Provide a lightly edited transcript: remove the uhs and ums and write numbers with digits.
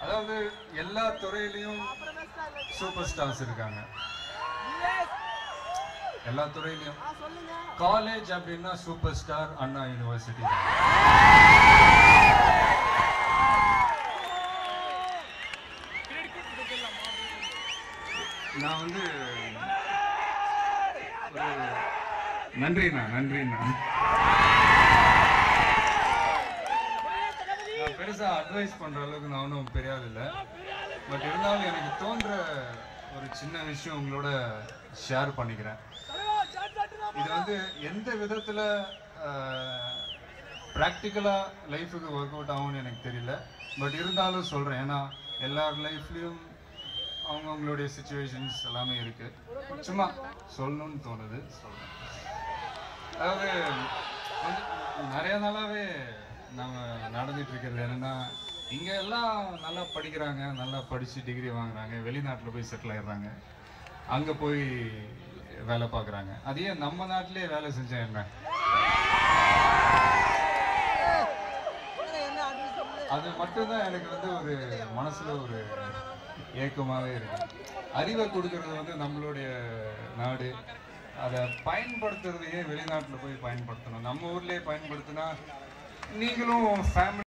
அதாவது எல்லா துறையிலையும் சூப்பர் ஸ்டார்ஸ் இருக்காங்க. எல்லா துறையிலையும் காலேஜ் அப்படின்னா சூப்பர் ஸ்டார் அண்ணா யூனிவர்சிட்டி. நான் வந்து நன்றிண்ணா பெருசா அட்வைஸ் பண்ற அளவுக்கு நான் ஒன்றும் பெரிய ஆள் இல்லை. பட் இருந்தாலும் எனக்கு தோன்ற ஒரு சின்ன விஷயம் உங்களோட ஷேர் பண்ணிக்கிறேன். இது வந்து எந்த விதத்துல ப்ராக்டிக்கலா லைஃபுக்கு ஒர்க் அவுட் ஆகும்னு எனக்கு தெரியல. பட் இருந்தாலும் சொல்றேன், ஏன்னா எல்லார் லைஃப்லயும் அவங்கவுங்களுடைய சுச்சுவேஷன்ஸ் எல்லாமே இருக்கு. சும்மா சொல்லணும்னு தோணுது, சொல்றேன். அதாவது நிறைய நாளாவே நம்ம நடந்துட்டு இருக்கிறது என்னன்னா, இங்க எல்லாம் நல்லா படிக்கிறாங்க, நல்லா படிச்சு டிகிரி வாங்குறாங்க, வெளிநாட்டுல போய் செட்டில் ஆயிடுறாங்க, அங்க போய் வேலை பார்க்குறாங்க. அதையே நம்ம நாட்டிலே வேலை செஞ்சா என்ன? அது மட்டும்தான் எனக்கு வந்து ஒரு மனசுல ஒரு ஏக்கமாவே இருக்கு. அறிவை கொடுக்கறது வந்து நம்மளுடைய நாடு, அதை பயன்படுத்துறதையே வெளிநாட்டுல போய் பயன்படுத்தணும். நம்ம ஊர்லயே பயன்படுத்தினா நீங்களும் ஃபேமிலி